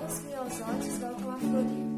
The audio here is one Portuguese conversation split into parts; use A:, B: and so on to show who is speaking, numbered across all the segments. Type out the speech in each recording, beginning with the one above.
A: Os miosotes voltam a florir.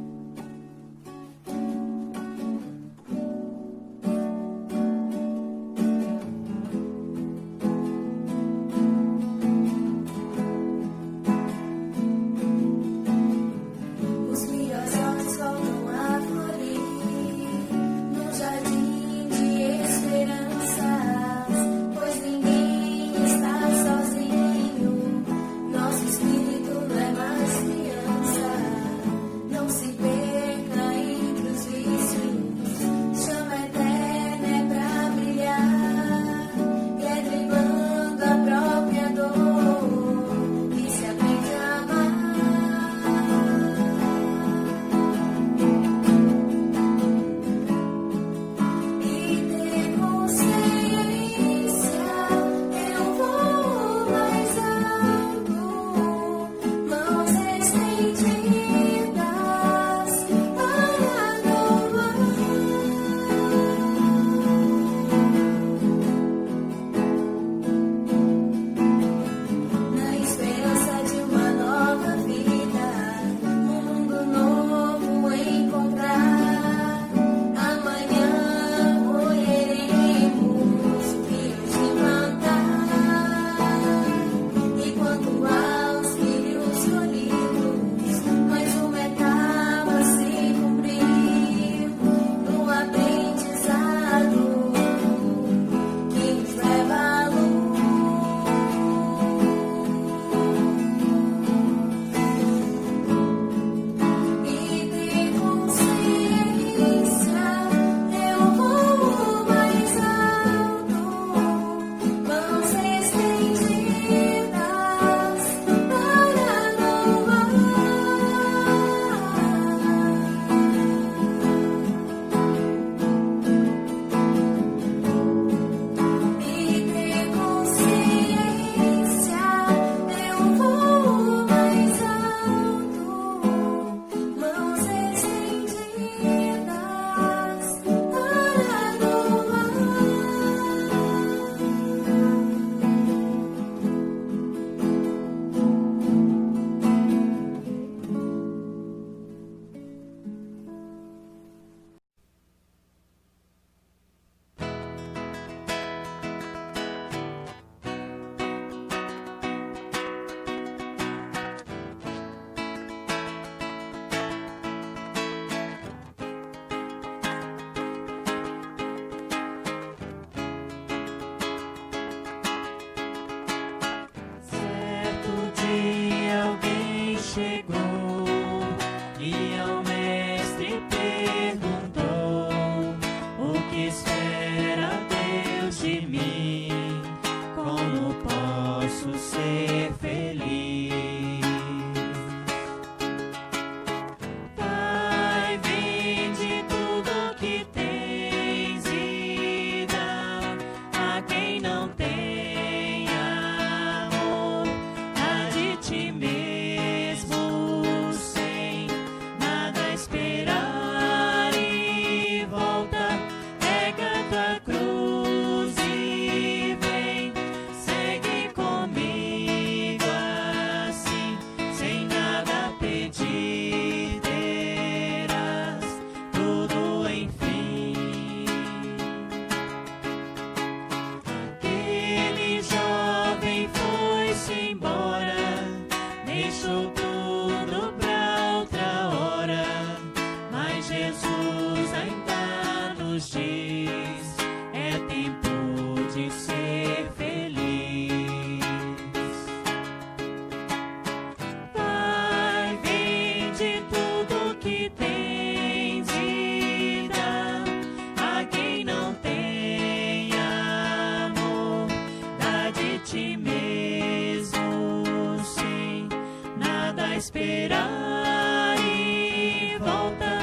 B: esperar e volta,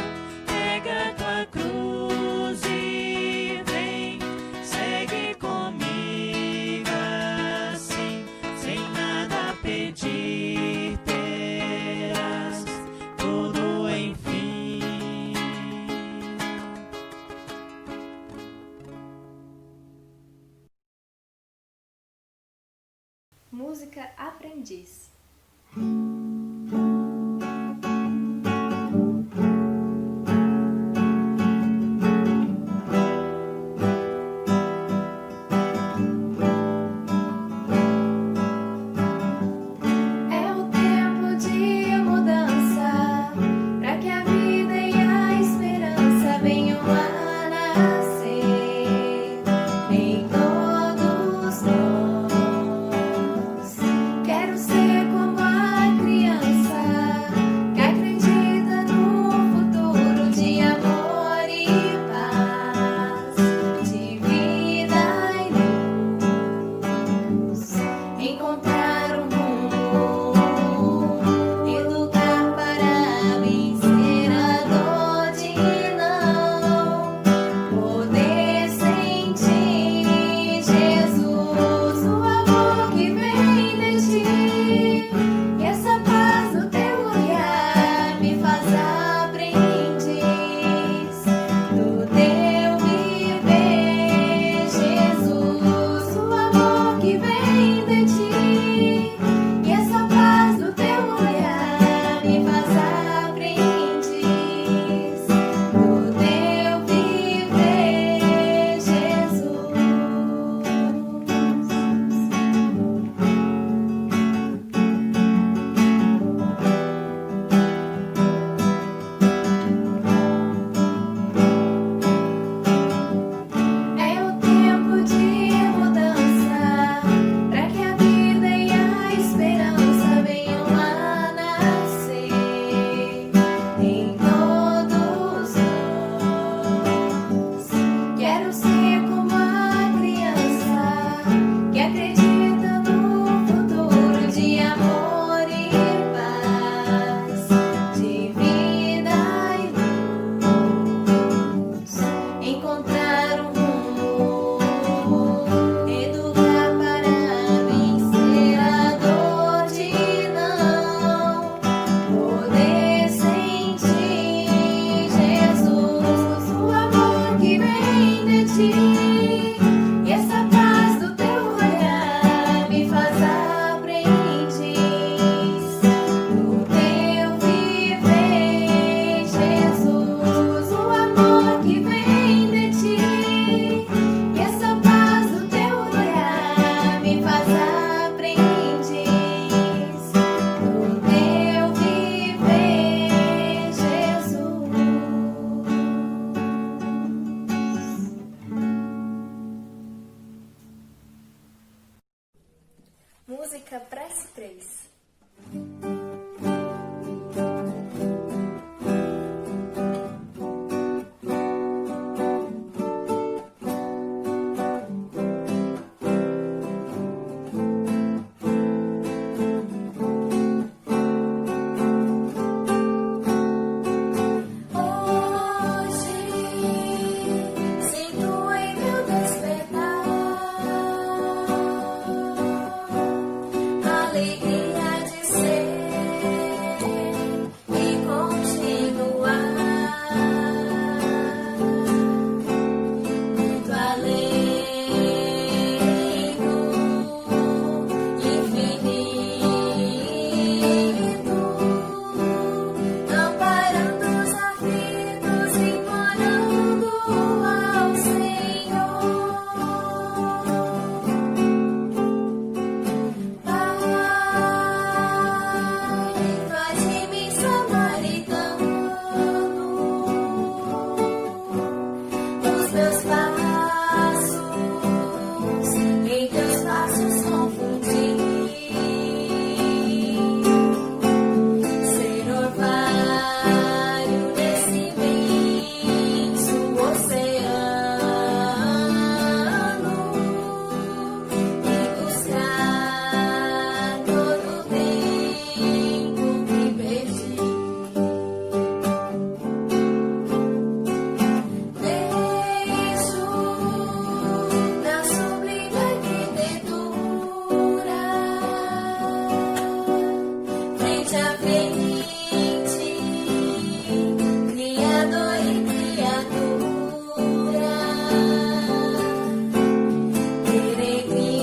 B: pega tua cruz e vem, segue comigo assim, sem nada pedir, terás tudo enfim.
A: Música Aprendiz. música Prece 3.
C: Alegria de ser e continuar muito além do infinito, amparando os aflitos, implorando ao Senhor. Faz de mim samaritano, os meus passos em teus passos confundir, ser orvalho nesse imenso oceano e buscar todo o tempo que perdi. Deixo na sublime arquitetura, frente a frente, Criador e criatura,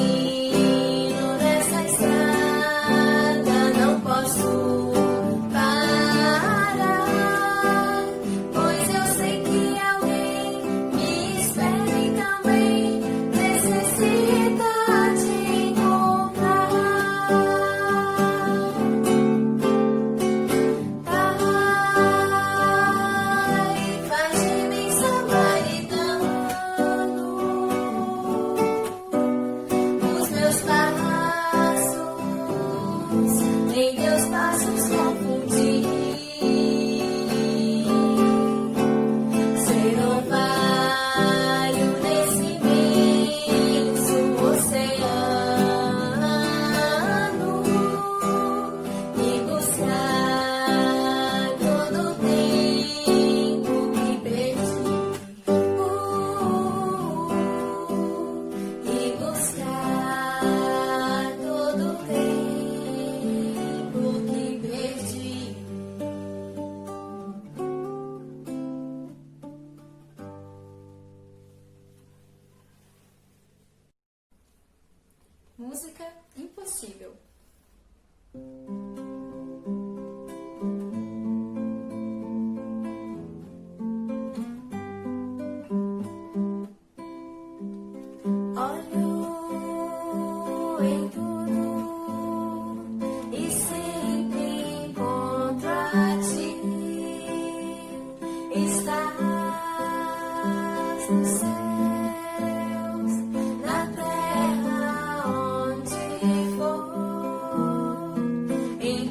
C: peregrino nessa estrada, não posso parar, pois eu sei que alguém me espera e também necessita te encontrar. Pai, faz de mim samaritano, os meus passos em teus passos confundir, ser orvalho nesse imenso oceano e buscar todo o tempo que perdi. E buscar todo o tempo que perdi.
A: Música Impossível.
C: Olho em tudo e sempre encontro a ti. Estás nos céus, na terra, onde for, em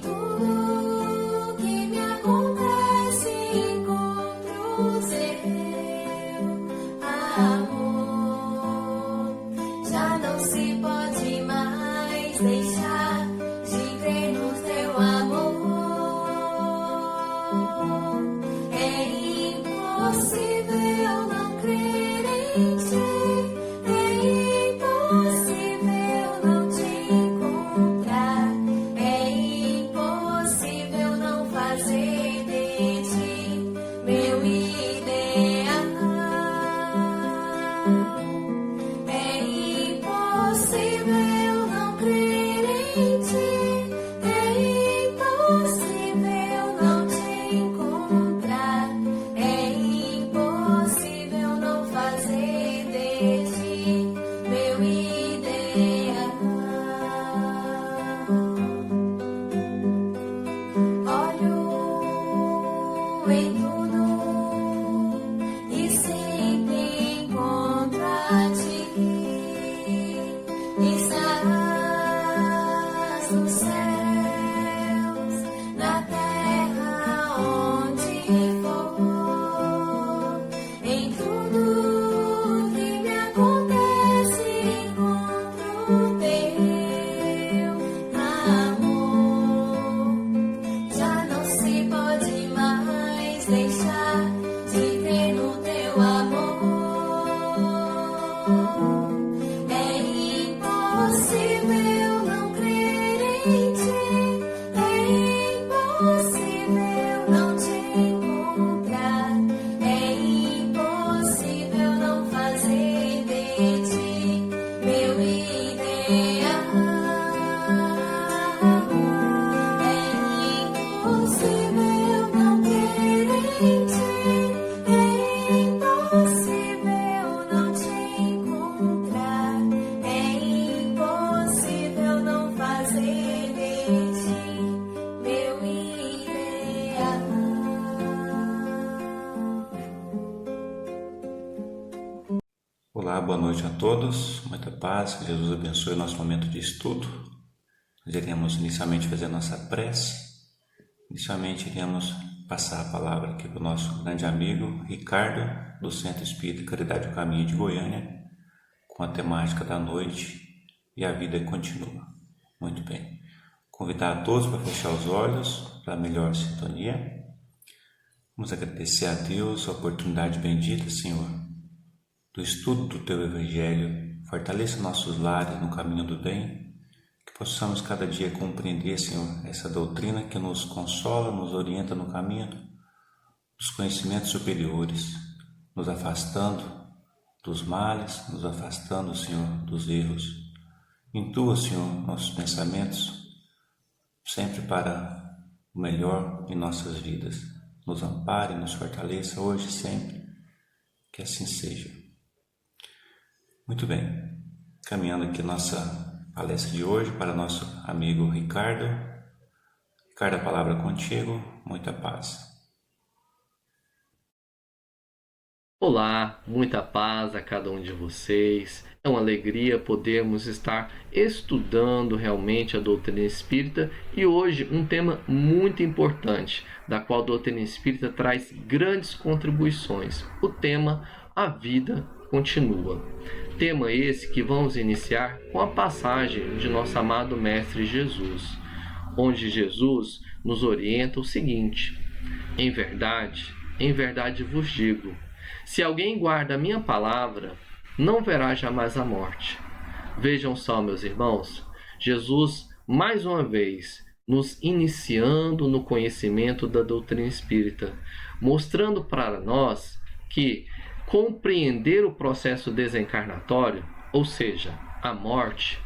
C: nos céus, na terra onde for, em tudo que me acontece encontro teu amor. Já não se pode mais deixar de crer no teu amor. É impossível não crer em ti, é impossível não te encontrar, é impossível não fazer de ti meu ideal. É impossível não crer em ti, é impossível não te encontrar, é impossível não fazer de ti meu ideal.
D: Olá, boa noite a todos, muita paz, que Jesus abençoe o nosso momento de estudo. Nós iremos inicialmente fazer a nossa prece, inicialmente iremos passar a palavra aqui para o nosso grande amigo Ricardo, do Centro Espírita Caridade do Caminho de Goiânia, com a temática da noite e a vida continua. Muito bem, convidar a todos para fechar os olhos para a melhor sintonia. Vamos agradecer a Deus a oportunidade bendita, Senhor, do estudo do Teu Evangelho. Fortaleça nossos lares no caminho do bem, que possamos cada dia compreender, Senhor, essa doutrina que nos consola, nos orienta no caminho dos conhecimentos superiores, nos afastando dos males, nos afastando, Senhor, dos erros. Intua, Senhor, nossos pensamentos sempre para o melhor em nossas vidas. Nos ampare, nos fortaleça hoje e sempre, que assim seja. Muito bem, caminhando aqui nossa palestra de hoje para nosso amigo Ricardo. Ricardo, a palavra é contigo, muita paz.
E: Olá, muita paz a cada um de vocês. É uma alegria podermos estar estudando realmente a doutrina espírita e hoje um tema muito importante, da qual a doutrina espírita traz grandes contribuições. O tema A Vida Continua. Tema esse que vamos iniciar com a passagem de nosso amado Mestre Jesus, onde Jesus nos orienta o seguinte: em verdade vos digo, se alguém guarda a minha palavra, não verá jamais a morte. Vejam só, meus irmãos, Jesus, mais uma vez, nos iniciando no conhecimento da doutrina espírita, mostrando para nós que compreender o processo desencarnatório, ou seja, a morte,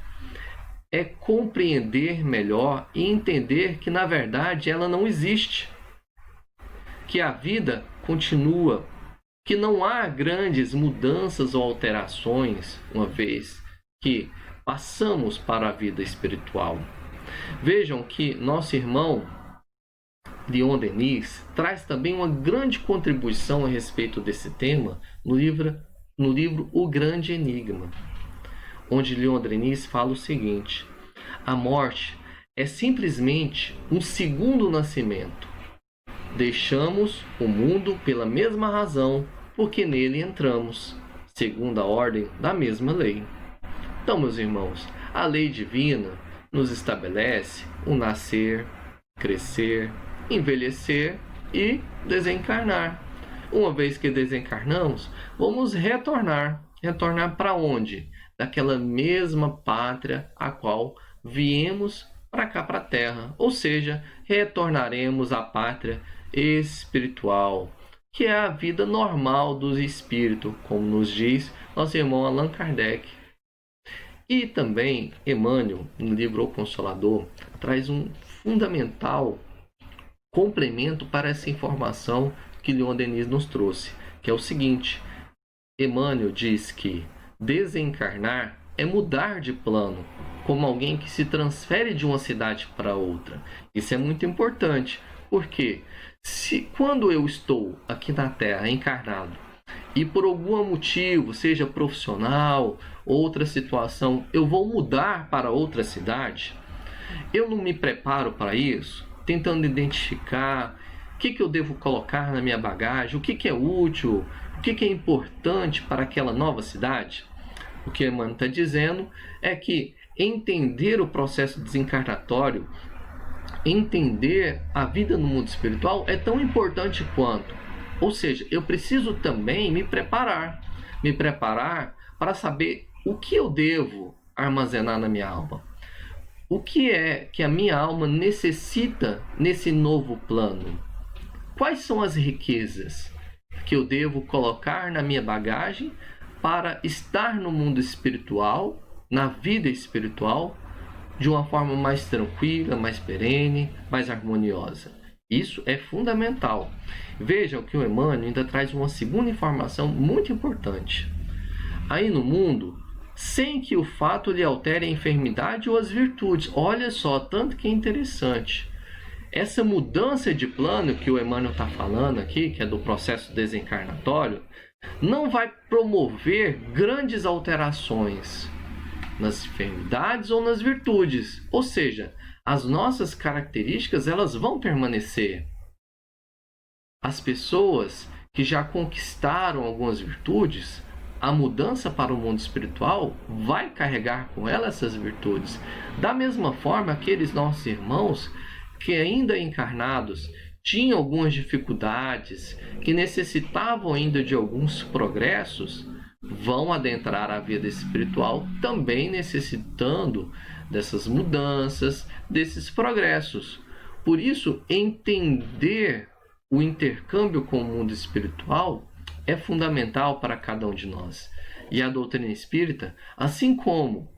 E: é compreender melhor e entender que, na verdade, ela não existe, que a vida continua, que não há grandes mudanças ou alterações, uma vez que passamos para a vida espiritual. Vejam que nosso irmão Leon Denis traz também uma grande contribuição a respeito desse tema no livro O Grande Enigma, onde Leon Denis fala o seguinte: a morte é simplesmente um segundo nascimento. Deixamos o mundo pela mesma razão porque nele entramos, segundo a ordem da mesma lei. Então, meus irmãos, a lei divina nos estabelece o nascer, crescer, envelhecer e desencarnar. Uma vez que desencarnamos, vamos retornar. Retornar para onde? Daquela mesma pátria a qual viemos para cá, para a Terra. Ou seja, retornaremos à pátria espiritual, que é a vida normal dos espíritos, como nos diz nosso irmão Allan Kardec. E também Emmanuel, no livro O Consolador, traz um fundamental complemento para essa informação que Leon Denis nos trouxe, que é o seguinte: Emmanuel diz que desencarnar é mudar de plano, como alguém que se transfere de uma cidade para outra. Isso é muito importante, porque quando eu estou aqui na Terra encarnado e por algum motivo, seja profissional, outra situação, eu vou mudar para outra cidade, eu não me preparo para isso, tentando identificar o que eu devo colocar na minha bagagem, o que é útil, o que é importante para aquela nova cidade. O que Emmanuel está dizendo é que entender o processo desencarnatório, entender a vida no mundo espiritual é tão importante quanto. Ou seja, eu preciso também me preparar para saber o que eu devo armazenar na minha alma. O que é que a minha alma necessita nesse novo plano? Quais são as riquezas que eu devo colocar na minha bagagem para estar no mundo espiritual, na vida espiritual, de uma forma mais tranquila, mais perene, mais harmoniosa? Isso é fundamental. Vejam que o Emmanuel ainda traz uma segunda informação muito importante. Aí no mundo, sem que o fato lhe altere a enfermidade ou as virtudes. Olha só, tanto que é interessante. Essa mudança de plano que o Emmanuel está falando aqui, que é do processo desencarnatório, não vai promover grandes alterações nas enfermidades ou nas virtudes. Ou seja, as nossas características elas vão permanecer. As pessoas que já conquistaram algumas virtudes, a mudança para o mundo espiritual vai carregar com ela essas virtudes. Da mesma forma, aqueles nossos irmãos que ainda encarnados tinham algumas dificuldades, que necessitavam ainda de alguns progressos, vão adentrar a vida espiritual também necessitando dessas mudanças, desses progressos. Por isso, entender o intercâmbio com o mundo espiritual é fundamental para cada um de nós. E a doutrina espírita, assim como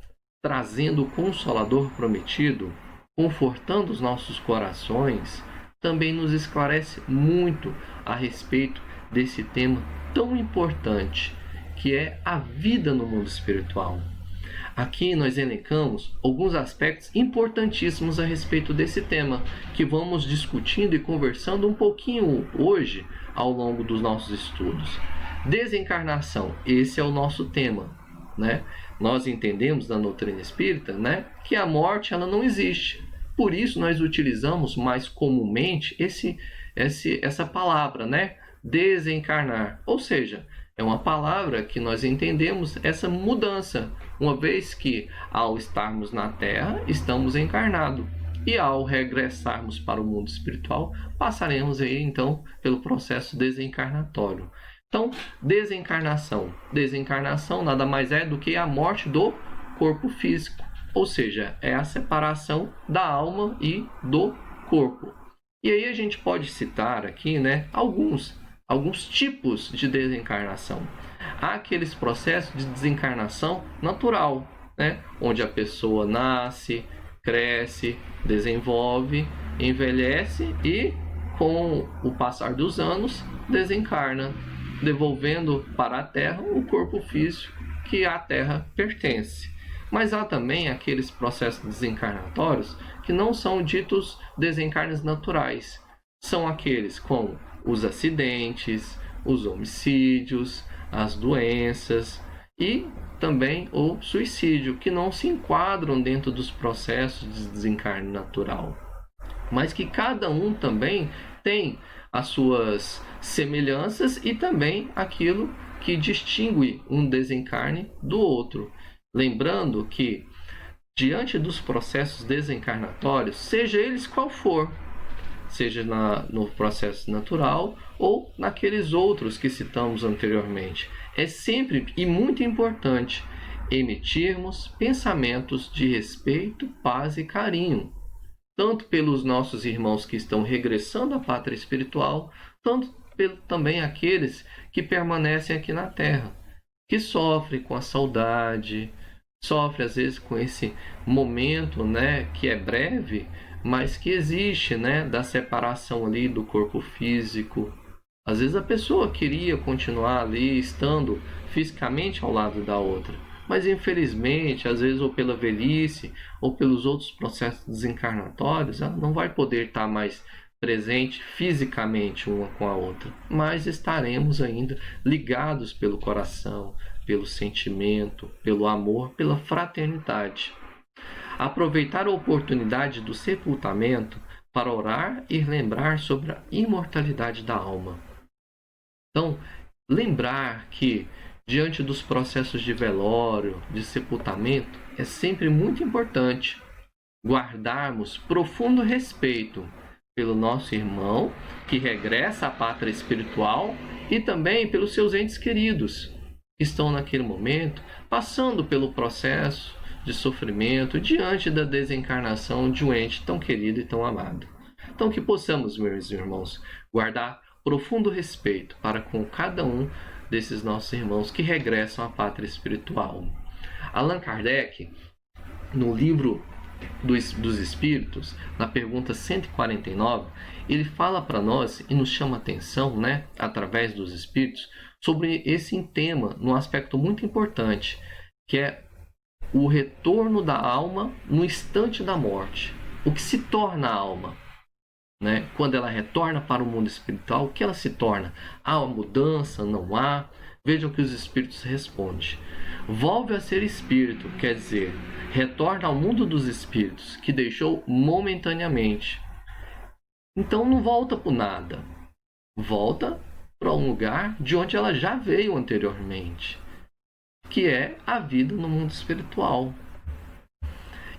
E: trazendo o Consolador prometido, confortando os nossos corações, também nos esclarece muito a respeito desse tema tão importante, que é a vida no mundo espiritual. Aqui nós elencamos alguns aspectos importantíssimos a respeito desse tema, que vamos discutindo e conversando um pouquinho hoje ao longo dos nossos estudos. Desencarnação, esse é o nosso tema, né? Nós entendemos na doutrina espírita, né, que a morte ela não existe. Por isso nós utilizamos mais comumente essa palavra, né? Desencarnar. Ou seja, é uma palavra que nós entendemos essa mudança, uma vez que ao estarmos na Terra, estamos encarnados. E ao regressarmos para o mundo espiritual, passaremos aí então pelo processo desencarnatório. Então, desencarnação. Desencarnação nada mais é do que a morte do corpo físico. Ou seja, é a separação da alma e do corpo. E aí a gente pode citar aqui, né, alguns tipos de desencarnação. Há aqueles processos de desencarnação natural, né, onde a pessoa nasce, cresce, desenvolve, envelhece e, com o passar dos anos, desencarna, devolvendo para a Terra o corpo físico que à Terra pertence. Mas há também aqueles processos desencarnatórios que não são ditos desencarnes naturais. São aqueles como os acidentes, os homicídios, as doenças e também o suicídio, que não se enquadram dentro dos processos de desencarne natural. Mas que cada um também tem as suas semelhanças e também aquilo que distingue um desencarne do outro. Lembrando que, diante dos processos desencarnatórios, seja eles qual for, seja no processo natural ou naqueles outros que citamos anteriormente, é sempre e muito importante emitirmos pensamentos de respeito, paz e carinho, tanto pelos nossos irmãos que estão regressando à pátria espiritual, tanto também aqueles que permanecem aqui na Terra, que sofrem com a saudade, sofrem às vezes com esse momento, né, que é breve, mas que existe, né, da separação ali do corpo físico. Às vezes a pessoa queria continuar ali estando fisicamente ao lado da outra, mas infelizmente, às vezes ou pela velhice ou pelos outros processos desencarnatórios, ela não vai poder estar mais presente fisicamente uma com a outra, mas estaremos ainda ligados pelo coração, pelo sentimento, pelo amor, pela fraternidade. aproveitar a oportunidade do sepultamento para orar e lembrar sobre a imortalidade da alma. Então, lembrar que diante dos processos de velório, de sepultamento, é sempre muito importante guardarmos profundo respeito pelo nosso irmão que regressa à pátria espiritual e também pelos seus entes queridos que estão naquele momento passando pelo processo de sofrimento diante da desencarnação de um ente tão querido e tão amado. Então que possamos, meus irmãos, guardar profundo respeito para com cada um desses nossos irmãos que regressam à pátria espiritual. Allan Kardec, no livro dos Espíritos, na pergunta 149, ele fala para nós e nos chama a atenção, através dos Espíritos, sobre esse tema, num aspecto muito importante, que é o retorno da alma no instante da morte. O que se torna a alma? Quando ela retorna para o mundo espiritual, o que ela se torna? Há uma mudança? Não há? Vejam que os Espíritos respondem. Volve a ser espírito, quer dizer, retorna ao mundo dos espíritos, que deixou momentaneamente. Então não volta para nada. Volta para um lugar de onde ela já veio anteriormente, que é a vida no mundo espiritual.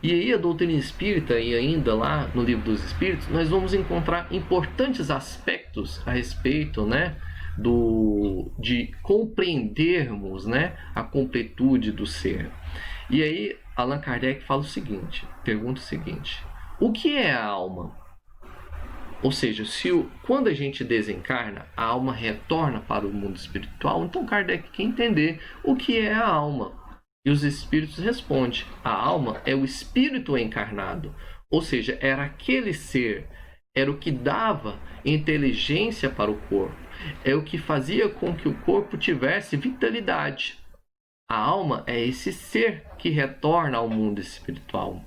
E: E aí a doutrina espírita, e ainda lá no Livro dos Espíritos, nós vamos encontrar importantes aspectos a respeito, de compreendermos, a completude do ser. E aí Allan Kardec fala o seguinte, pergunta o seguinte: o que é a alma? Ou seja, quando a gente desencarna, a alma retorna para o mundo espiritual, então Kardec quer entender o que é a alma. E os Espíritos respondem: a alma é o espírito encarnado, ou seja, era aquele ser, era o que dava inteligência para o corpo, é o que fazia com que o corpo tivesse vitalidade. A alma é esse ser que retorna ao mundo espiritual.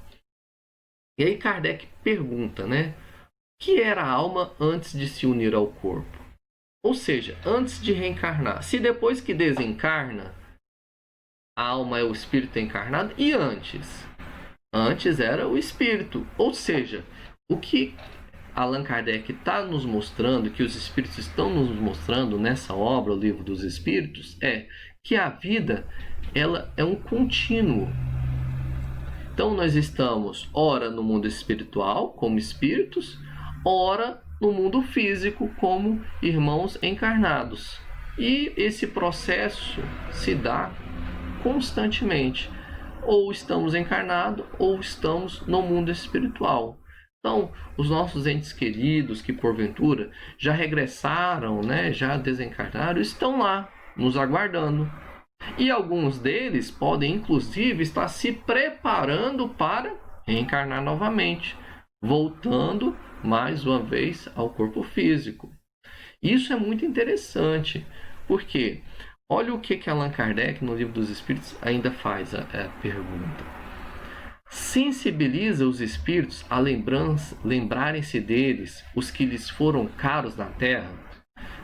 E: E aí Kardec pergunta, o que era a alma antes de se unir ao corpo? Ou seja, antes de reencarnar. Se depois que desencarna, a alma é o espírito encarnado, e antes? Antes era o espírito. Ou seja, o que Allan Kardec está nos mostrando, que os Espíritos estão nos mostrando nessa obra, o Livro dos Espíritos, é que a vida, ela é um contínuo. Então nós estamos ora no mundo espiritual como espíritos, ora no mundo físico como irmãos encarnados. E esse processo se dá constantemente. Ou estamos encarnados ou estamos no mundo espiritual. Então, os nossos entes queridos que porventura já regressaram, já desencarnaram, estão lá nos aguardando. E alguns deles podem inclusive estar se preparando para reencarnar novamente, voltando mais uma vez ao corpo físico. Isso é muito interessante, porque olha o que Allan Kardec no Livro dos Espíritos ainda faz a pergunta. Sensibiliza os espíritos a lembrarem-se deles, os que lhes foram caros na Terra.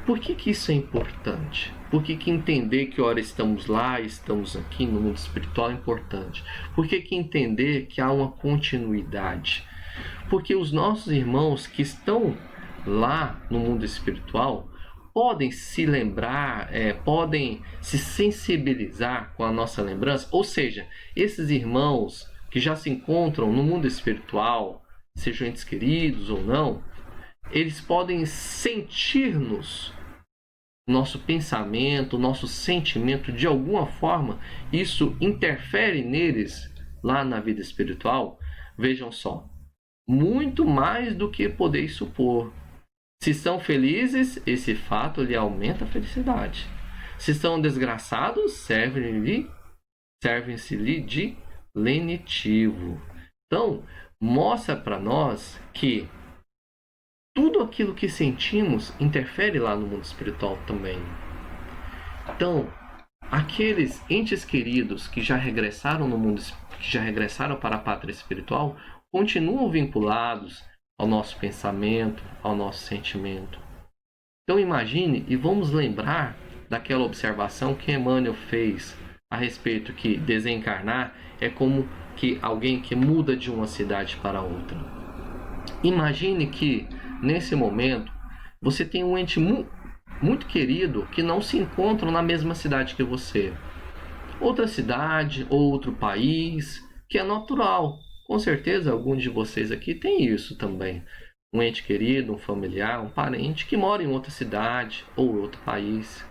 E: Por que isso é importante? Por que entender que ora estamos lá, estamos aqui no mundo espiritual é importante? Por que entender que há uma continuidade? Porque os nossos irmãos que estão lá no mundo espiritual podem se lembrar, podem se sensibilizar com a nossa lembrança. Ou seja, esses irmãos que já se encontram no mundo espiritual, sejam entes queridos ou não, eles podem sentir-nos, nosso pensamento, nosso sentimento, de alguma forma, isso interfere neles lá na vida espiritual. Vejam só, muito mais do que podeis supor. Se são felizes, esse fato lhe aumenta a felicidade. Se são desgraçados, servem-se-lhe de lenitivo. Então, mostra para nós que tudo aquilo que sentimos interfere lá no mundo espiritual também. Então, aqueles entes queridos que já regressaram no mundo, que já regressaram para a pátria espiritual, continuam vinculados ao nosso pensamento, ao nosso sentimento. Então imagine e vamos lembrar daquela observação que Emmanuel fez a respeito que desencarnar é como alguém que muda de uma cidade para outra. Imagine que, nesse momento, você tem um ente muito querido que não se encontra na mesma cidade que você. Outra cidade, outro país, que é natural. Com certeza, alguns de vocês aqui tem isso também. Um ente querido, um familiar, um parente que mora em outra cidade ou outro país.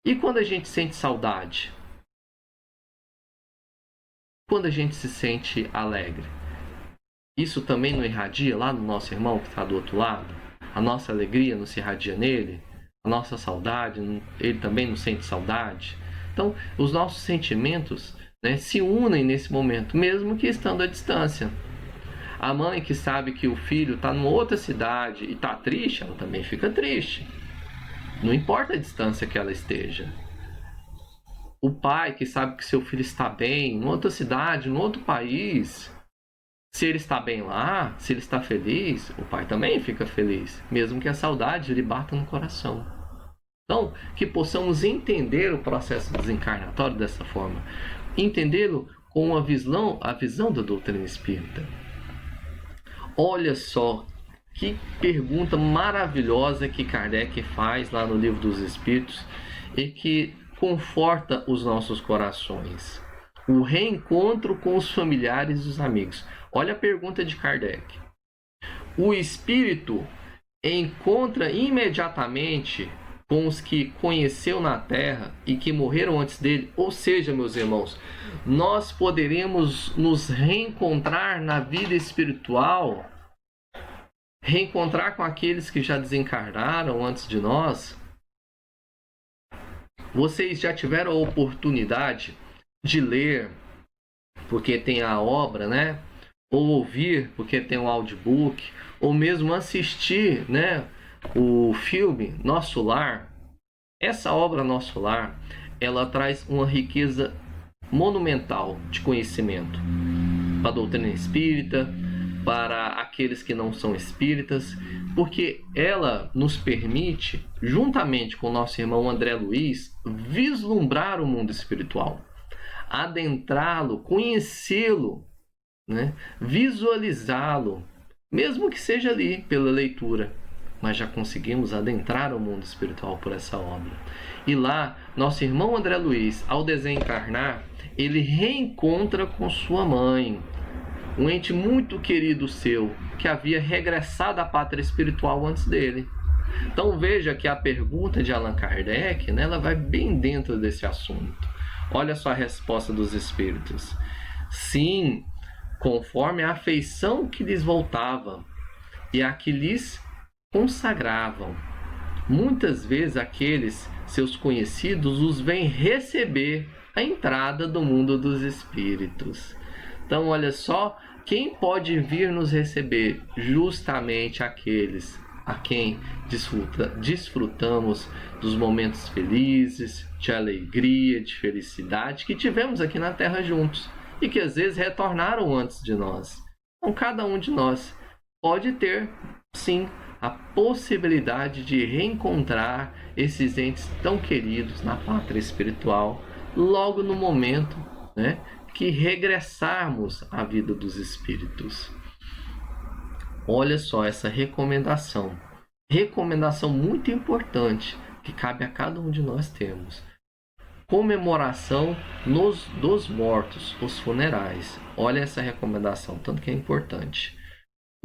E: E quando a gente sente saudade? Quando a gente se sente alegre? Isso também não irradia lá no nosso irmão que está do outro lado? A nossa alegria não se irradia nele? A nossa saudade, ele também não sente saudade? Então, os nossos sentimentos, né, se unem nesse momento, mesmo que estando à distância. A mãe que sabe que o filho está numa outra cidade e está triste, ela também fica triste. Não importa a distância que ela esteja. O pai que sabe que seu filho está bem em outra cidade, em outro país, se ele está bem lá, se ele está feliz, o pai também fica feliz, mesmo que a saudade lhe bata no coração. Então, que possamos entender o processo desencarnatório dessa forma, entendê-lo com a visão da doutrina espírita. Olha só que pergunta maravilhosa que Kardec faz lá no Livro dos Espíritos e que conforta os nossos corações. O reencontro com os familiares e os amigos. Olha a pergunta de Kardec. O espírito encontra imediatamente com os que conheceu na Terra e que morreram antes dele? Ou seja, meus irmãos, nós poderemos nos reencontrar na vida espiritual, reencontrar com aqueles que já desencarnaram antes de nós? Vocês já tiveram a oportunidade de ler, porque tem a obra, né? Ou ouvir, porque tem um audiobook, ou mesmo assistir, né, o filme Nosso Lar? Essa obra Nosso Lar, ela traz uma riqueza monumental de conhecimento para a doutrina espírita, para aqueles que não são espíritas, porque ela nos permite, juntamente com o nosso irmão André Luiz, vislumbrar o mundo espiritual, adentrá-lo, conhecê-lo, né? Visualizá-lo, mesmo que seja ali pela leitura, mas já conseguimos adentrar o mundo espiritual por essa obra. E lá, nosso irmão André Luiz, ao desencarnar, ele reencontra com sua mãe, um ente muito querido seu, que havia regressado à pátria espiritual antes dele. Então veja que a pergunta de Allan Kardec, né, ela vai bem dentro desse assunto. Olha só a resposta dos espíritos. Sim, conforme a afeição que lhes voltava e a que lhes consagravam. Muitas vezes aqueles seus conhecidos os vêm receber a entrada do mundo dos espíritos. Então, olha só, quem pode vir nos receber? Justamente aqueles a quem desfrutamos dos momentos felizes, de alegria, de felicidade que tivemos aqui na Terra juntos e que às vezes retornaram antes de nós. Então, cada um de nós pode ter, sim, a possibilidade de reencontrar esses entes tão queridos na pátria espiritual logo no momento, né, que regressarmos à vida dos espíritos. Olha só essa recomendação muito importante que cabe a cada um de nós termos. Comemoração dos mortos, os funerais. Olha essa recomendação, tanto que é importante.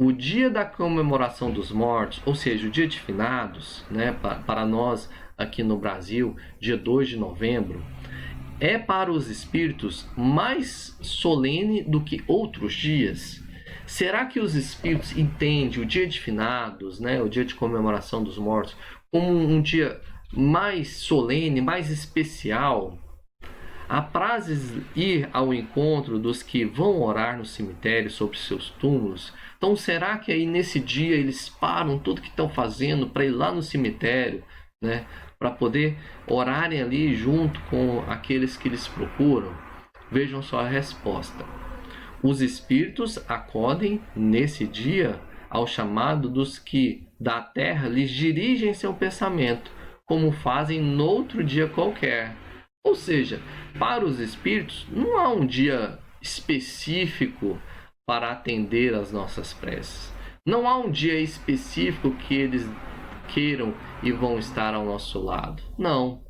E: O dia da comemoração dos mortos, ou seja, o dia de finados, né, para nós aqui no Brasil, dia 2 de novembro, é para os espíritos mais solene do que outros dias. Será que os espíritos entendem o dia de finados, né, o dia de comemoração dos mortos, como um dia mais solene, mais especial? Aprazes ir ao encontro dos que vão orar no cemitério sobre seus túmulos. Então, será que aí nesse dia eles param tudo que estão fazendo para ir lá no cemitério, né, para poder orarem ali junto com aqueles que eles procuram? Vejam só a resposta. Os espíritos acodem nesse dia ao chamado dos que da terra lhes dirigem seu pensamento, como fazem noutro dia qualquer. Ou seja, para os espíritos não há um dia específico para atender às nossas preces. Não há um dia específico que eles queiram e vão estar ao nosso lado. Não.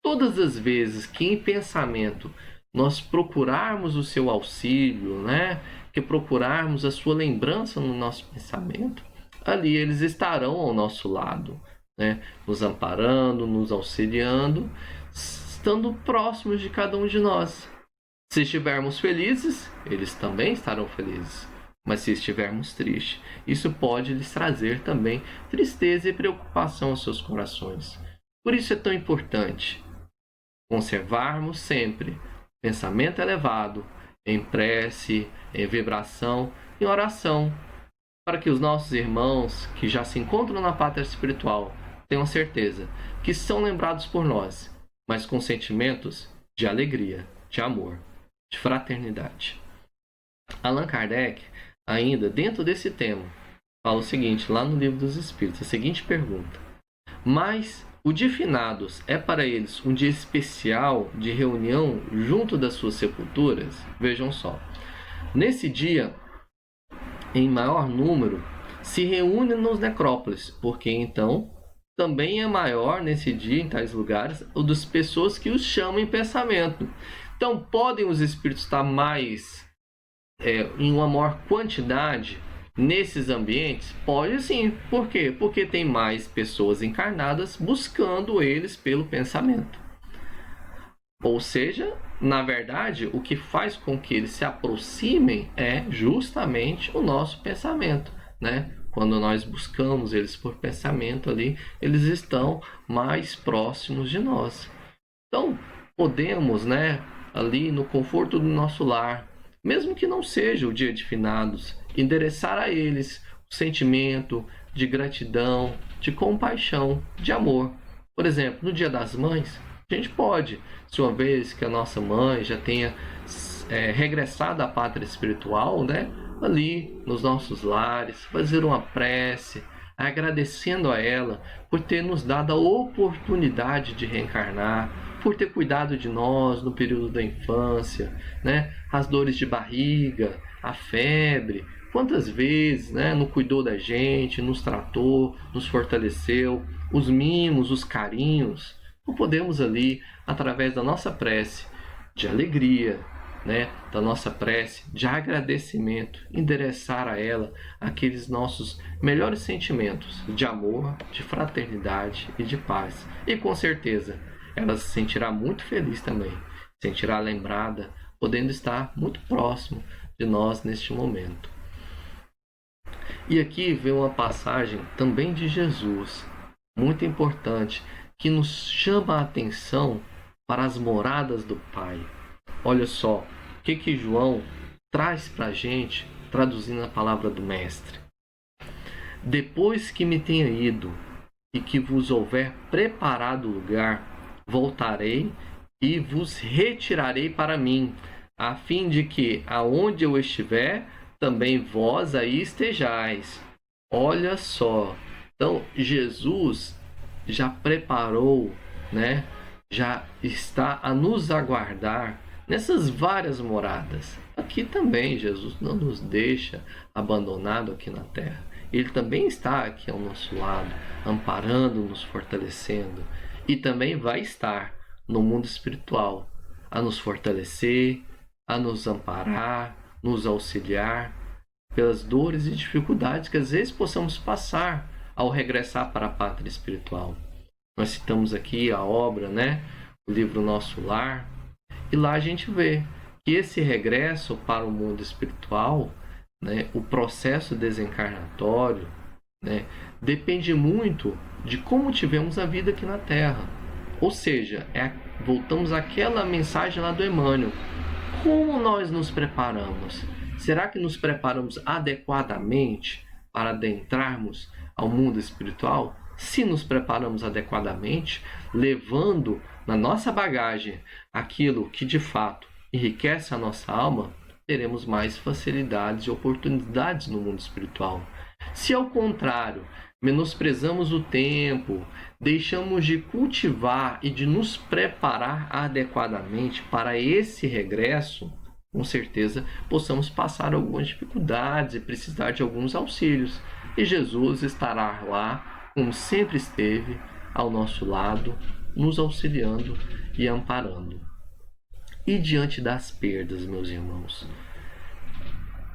E: Todas as vezes que em pensamento nós procurarmos o seu auxílio, né? Que procurarmos a sua lembrança no nosso pensamento, ali eles estarão ao nosso lado, né? Nos amparando, nos auxiliando, estando próximos de cada um de nós. Se estivermos felizes, eles também estarão felizes. Mas se estivermos tristes, isso pode lhes trazer também tristeza e preocupação aos seus corações. Por isso é tão importante conservarmos sempre pensamento elevado, em prece, em vibração, em oração, para que os nossos irmãos que já se encontram na pátria espiritual tenham certeza que são lembrados por nós, mas com sentimentos de alegria, de amor, de fraternidade. Allan Kardec, ainda dentro desse tema, fala o seguinte, lá no Livro dos Espíritos, a seguinte pergunta: mas o de finados é para eles um dia especial de reunião junto das suas sepulturas? Vejam só, nesse dia, em maior número, se reúnem nos necrópolis, porque então também é maior nesse dia, em tais lugares, o das pessoas que os chamam em pensamento. Então, podem os espíritos estar mais em uma maior quantidade nesses ambientes? Pode sim. Por quê? Porque tem mais pessoas encarnadas buscando eles pelo pensamento. Ou seja, na verdade, o que faz com que eles se aproximem é justamente o nosso pensamento, né? Quando nós buscamos eles por pensamento ali, eles estão mais próximos de nós. Então, podemos, né, ali no conforto do nosso lar, mesmo que não seja o dia de finados, endereçar a eles o sentimento de gratidão, de compaixão, de amor. Por exemplo, no Dia das Mães, a gente pode, se uma vez que a nossa mãe já tenha regressado à pátria espiritual, né, ali nos nossos lares, fazer uma prece, agradecendo a ela por ter nos dado a oportunidade de reencarnar, por ter cuidado de nós no período da infância, né? As dores de barriga, a febre, quantas vezes, né, não cuidou da gente, nos tratou, nos fortaleceu, os mimos, os carinhos. Não podemos ali, através da nossa prece de alegria, né, da nossa prece de agradecimento, endereçar a ela aqueles nossos melhores sentimentos de amor, de fraternidade e de paz. E com certeza ela se sentirá muito feliz também, se sentirá lembrada, podendo estar muito próximo de nós neste momento. E aqui vem uma passagem também de Jesus, muito importante, que nos chama a atenção para as moradas do Pai. Olha só, o que João traz para a gente, traduzindo a palavra do Mestre. Depois que me tenha ido e que vos houver preparado o lugar, voltarei e vos retirarei para mim, a fim de que, aonde eu estiver, também vós aí estejais. Olha só, então Jesus já preparou, né? Já está a nos aguardar nessas várias moradas. Aqui também Jesus não nos deixa abandonado aqui na terra. Ele também está aqui ao nosso lado, amparando, nos fortalecendo. E também vai estar no mundo espiritual, a nos fortalecer, a nos amparar, nos auxiliar pelas dores e dificuldades que às vezes possamos passar ao regressar para a pátria espiritual. Nós citamos aqui a obra, né, o livro Nosso Lar, e lá a gente vê que esse regresso para o mundo espiritual, né, o processo desencarnatório, né, depende muito de como tivemos a vida aqui na Terra. Ou seja, voltamos àquela mensagem lá do Emmanuel. Como nós nos preparamos? Será que nos preparamos adequadamente para adentrarmos ao mundo espiritual? Se nos preparamos adequadamente, levando na nossa bagagem aquilo que de fato enriquece a nossa alma, teremos mais facilidades e oportunidades no mundo espiritual. Se ao contrário, menosprezamos o tempo, deixamos de cultivar e de nos preparar adequadamente para esse regresso, com certeza possamos passar algumas dificuldades e precisar de alguns auxílios. E Jesus estará lá, como sempre esteve, ao nosso lado, nos auxiliando e amparando. E diante das perdas, meus irmãos,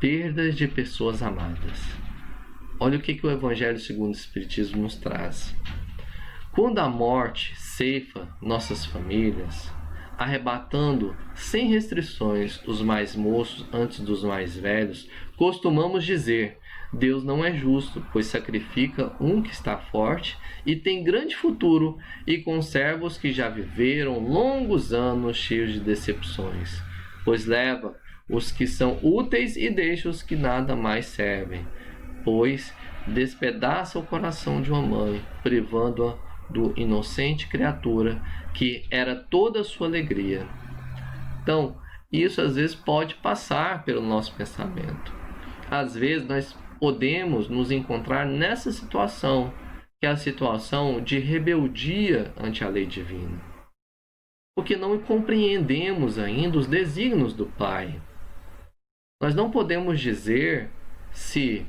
E: perdas de pessoas amadas. Olha o que o Evangelho segundo o Espiritismo nos traz. Quando a morte ceifa nossas famílias, arrebatando sem restrições os mais moços antes dos mais velhos, costumamos dizer: Deus não é justo, pois sacrifica um que está forte e tem grande futuro e conserva os que já viveram longos anos cheios de decepções, pois leva os que são úteis e deixa os que nada mais servem, pois despedaça o coração de uma mãe, privando-a do inocente criatura que era toda a sua alegria. Então, isso às vezes pode passar pelo nosso pensamento. Às vezes nós podemos nos encontrar nessa situação, que é a situação de rebeldia ante a lei divina, porque não compreendemos ainda os desígnios do Pai. Nós não podemos dizer se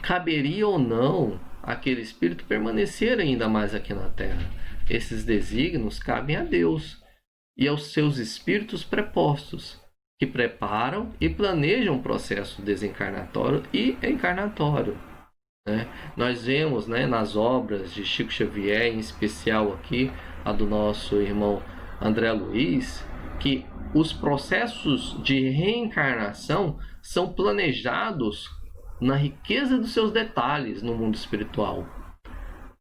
E: caberia ou não aquele espírito permanecer ainda mais aqui na Terra. Esses desígnios cabem a Deus e aos seus espíritos prepostos, que preparam e planejam o processo desencarnatório e encarnatório. Nós vemos, nas obras de Chico Xavier, em especial aqui a do nosso irmão André Luiz, que os processos de reencarnação são planejados na riqueza dos seus detalhes no mundo espiritual.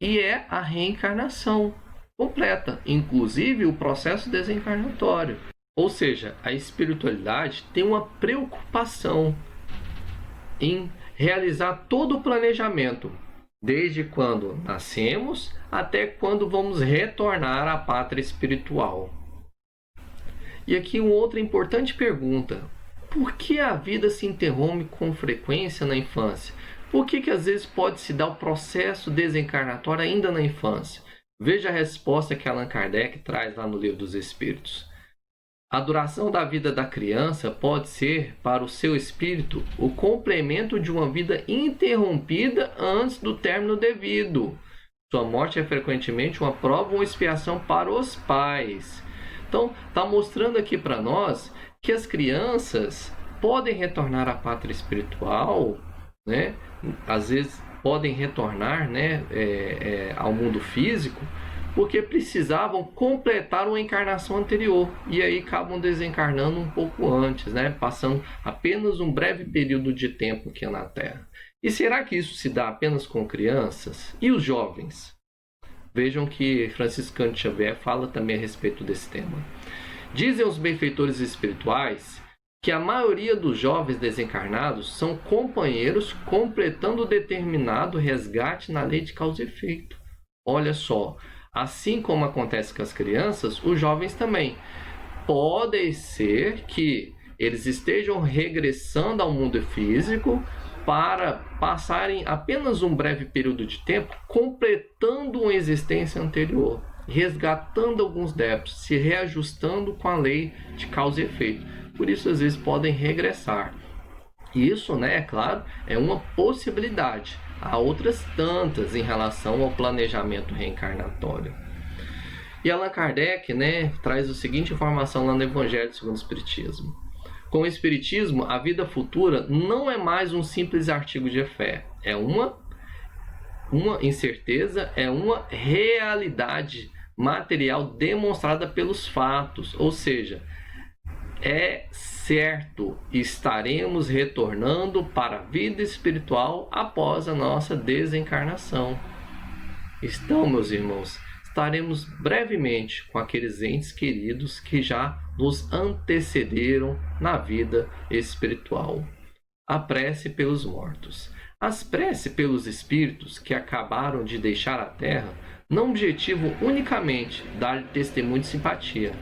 E: E é a reencarnação completa, inclusive o processo desencarnatório. Ou seja, a espiritualidade tem uma preocupação em realizar todo o planejamento, desde quando nascemos até quando vamos retornar à pátria espiritual. E aqui uma outra importante pergunta: por que a vida se interrompe com frequência na infância? Por que às vezes pode se dar o processo desencarnatório ainda na infância? Veja a resposta que Allan Kardec traz lá no Livro dos Espíritos. A duração da vida da criança pode ser, para o seu espírito, o complemento de uma vida interrompida antes do término devido. Sua morte é frequentemente uma prova ou expiação para os pais. Então, está mostrando aqui para nós que as crianças podem retornar à pátria espiritual, às vezes podem retornar ao mundo físico, porque precisavam completar uma encarnação anterior e aí acabam desencarnando um pouco antes, passando apenas um breve período de tempo aqui na Terra. E será que isso se dá apenas com crianças? E os jovens? Vejam que Franciscano de Xavier fala também a respeito desse tema. Dizem os benfeitores espirituais que a maioria dos jovens desencarnados são companheiros completando determinado resgate na lei de causa e efeito. Olha só, assim como acontece com as crianças, os jovens também. Pode ser que eles estejam regressando ao mundo físico para passarem apenas um breve período de tempo completando uma existência anterior, resgatando alguns débitos, se reajustando com a lei de causa e efeito. Por isso, às vezes, podem regressar. Isso, é claro, é uma possibilidade. Há outras tantas em relação ao planejamento reencarnatório. E Allan Kardec, traz a seguinte informação lá no Evangelho segundo o Espiritismo. Com o Espiritismo, a vida futura não é mais um simples artigo de fé. É uma incerteza, é uma realidade material demonstrada pelos fatos. Ou seja, é certo, estaremos retornando para a vida espiritual após a nossa desencarnação. Então, meus irmãos, estaremos brevemente com aqueles entes queridos que já nos antecederam na vida espiritual. A prece pelos mortos. As preces pelos espíritos que acabaram de deixar a Terra não objetivam unicamente dar testemunho de simpatia.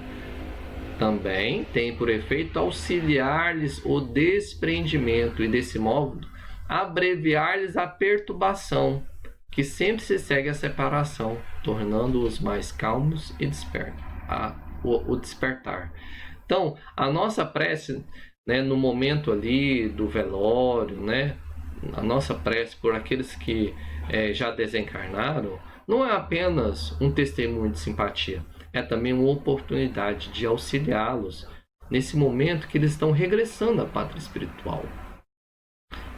E: Também tem por efeito auxiliar-lhes o desprendimento e, desse modo, abreviar-lhes a perturbação, que sempre se segue a separação, tornando-os mais calmos e o despertar. Então, a nossa prece, né, no momento ali do velório, né, a nossa prece por aqueles que já desencarnaram, não é apenas um testemunho de simpatia, é também uma oportunidade de auxiliá-los nesse momento que eles estão regressando à pátria espiritual.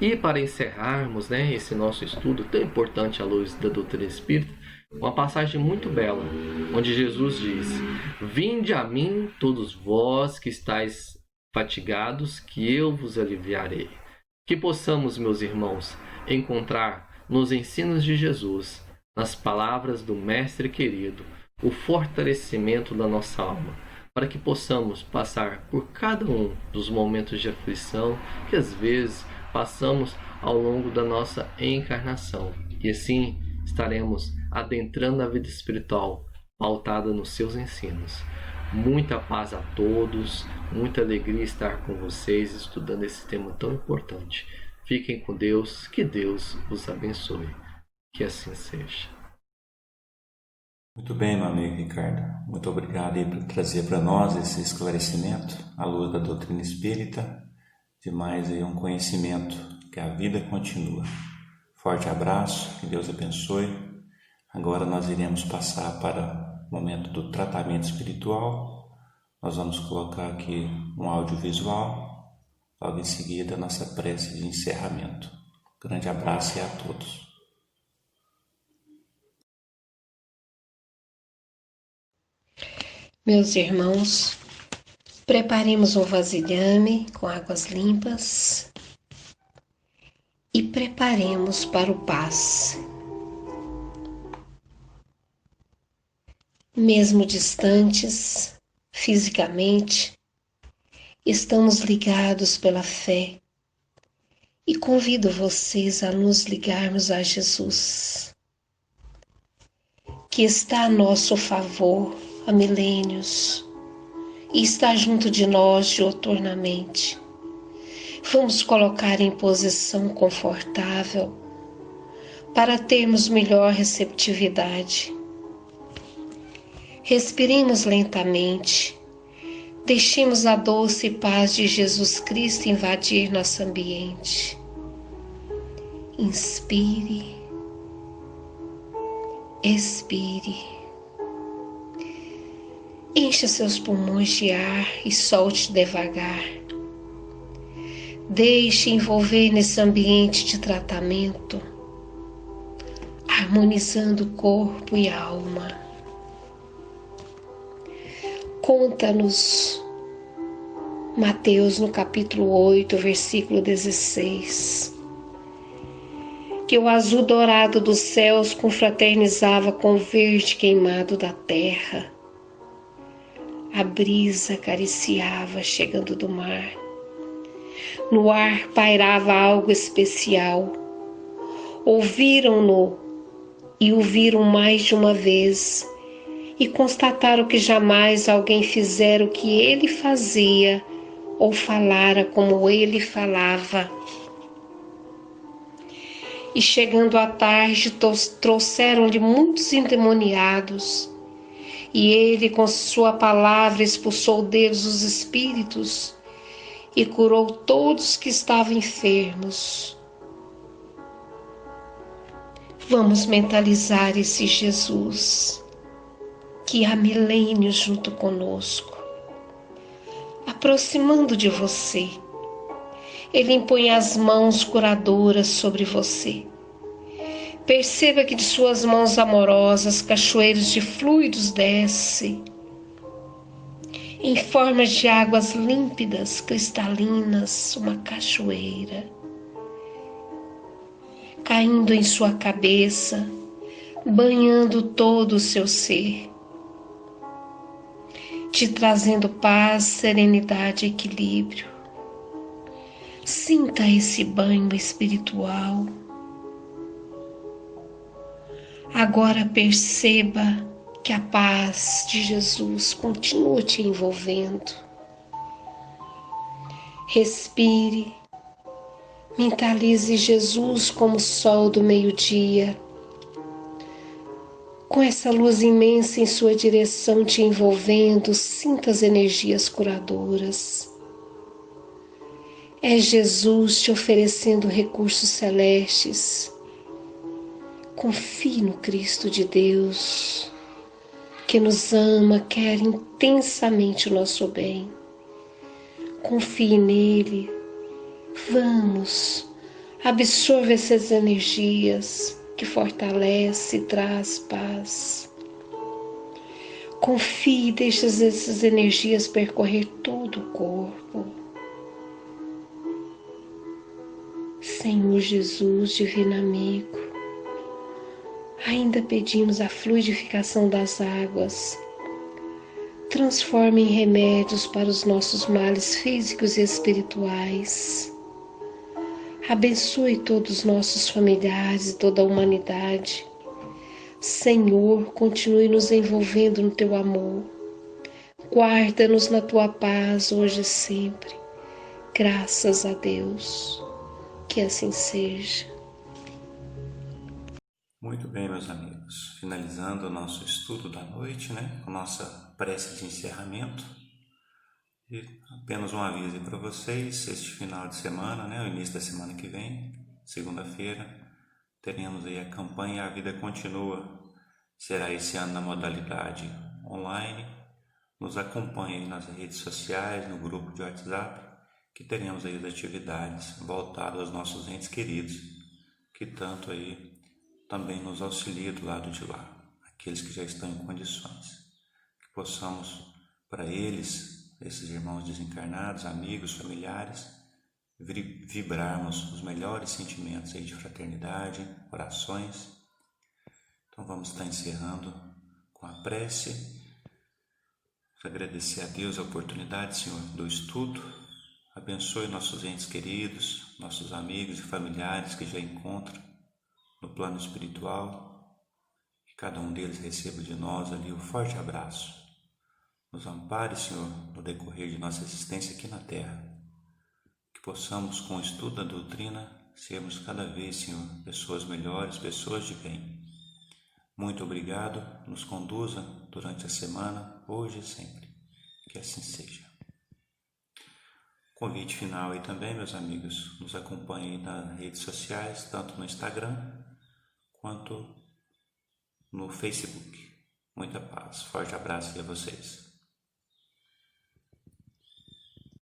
E: E para encerrarmos, né, esse nosso estudo tão importante à luz da doutrina espírita, uma passagem muito bela, onde Jesus diz: "Vinde a mim, todos vós que estáis fatigados, que eu vos aliviarei." Que possamos, meus irmãos, encontrar nos ensinos de Jesus, nas palavras do Mestre querido, o fortalecimento da nossa alma, para que possamos passar por cada um dos momentos de aflição que às vezes passamos ao longo da nossa encarnação. E assim estaremos adentrando a vida espiritual, pautada nos seus ensinos. Muita paz a todos, muita alegria estar com vocês estudando esse tema tão importante. Fiquem com Deus, que Deus os abençoe. Que assim seja.
D: Muito bem, meu amigo Ricardo. Muito obrigado aí por trazer para nós esse esclarecimento à luz da doutrina espírita, de mais aí um conhecimento que a vida continua. Forte abraço, que Deus abençoe. Agora nós iremos passar para o momento do tratamento espiritual. Nós vamos colocar aqui um audiovisual, logo em seguida a nossa prece de encerramento. Grande abraço e a todos.
F: Meus irmãos, preparemos um vasilhame com águas limpas e preparemos para o passe. Mesmo distantes fisicamente, estamos ligados pela fé e convido vocês a nos ligarmos a Jesus, que está a nosso favor há milênios e está junto de nós diuturnamente. Vamos colocar em posição confortável para termos melhor receptividade. Respiremos lentamente, deixemos a doce paz de Jesus Cristo invadir nosso ambiente. Inspire, expire. Encha seus pulmões de ar e solte devagar. Deixe envolver nesse ambiente de tratamento, harmonizando corpo e alma. Conta-nos Mateus no capítulo 8, versículo 16, que o azul dourado dos céus confraternizava com o verde queimado da terra. A brisa acariciava chegando do mar. No ar pairava algo especial. Ouviram-no e o viram mais de uma vez e constataram que jamais alguém fizera o que ele fazia ou falara como ele falava. E chegando à tarde, trouxeram-lhe muitos endemoniados, e ele com sua palavra expulsou deles os espíritos e curou todos que estavam enfermos. Vamos mentalizar esse Jesus que há milênios junto conosco, aproximando de você. Ele impõe as mãos curadoras sobre você. Perceba que de suas mãos amorosas cachoeiros de fluidos descem, em formas de águas límpidas, cristalinas, uma cachoeira, caindo em sua cabeça, banhando todo o seu ser, te trazendo paz, serenidade e equilíbrio. Sinta esse banho espiritual. Agora perceba que a paz de Jesus continua te envolvendo. Respire, mentalize Jesus como o sol do meio-dia, Com essa luz imensa em sua direção te envolvendo, sinta as energias curadoras. É Jesus te oferecendo recursos celestes. Confie no Cristo de Deus, que nos ama, quer intensamente o nosso bem. Confie nele. Vamos, absorva essas energias que fortalece e traz paz. Confie e deixe essas energias percorrer todo o corpo. Senhor Jesus, Divino Amigo, ainda pedimos a fluidificação das águas. Transforme em remédios para os nossos males físicos e espirituais. Abençoe todos os nossos familiares e toda a humanidade. Senhor, continue nos envolvendo no Teu amor. Guarda-nos na Tua paz hoje e sempre. Graças a Deus. Que assim seja.
D: Muito bem, meus amigos. Finalizando o nosso estudo da noite, com nossa prece de encerramento. E apenas um aviso para vocês, este final de semana, o início da semana que vem, segunda-feira, teremos aí a campanha A Vida Continua. Será esse ano na modalidade online. Nos acompanhe aí nas redes sociais, no grupo de WhatsApp, que teremos aí as atividades voltadas aos nossos entes queridos, que tanto aí também nos auxiliam do lado de lá, aqueles que já estão em condições. Que possamos, para eles, esses irmãos desencarnados, amigos, familiares, vibrarmos os melhores sentimentos aí de fraternidade, orações. Então vamos estar encerrando com a prece. Agradecer a Deus a oportunidade, Senhor, do estudo. Abençoe nossos entes queridos, nossos amigos e familiares que já encontram no plano espiritual. Que cada um deles receba de nós ali um forte abraço. Nos ampare, Senhor, no decorrer de nossa existência aqui na Terra. Que possamos, com o estudo da doutrina, sermos cada vez, Senhor, pessoas melhores, pessoas de bem. Muito obrigado, nos conduza durante a semana, hoje e sempre. Que assim seja. Convite final aí também, meus amigos, nos acompanhem nas redes sociais, tanto no Instagram quanto no Facebook. Muita paz, forte abraço a vocês.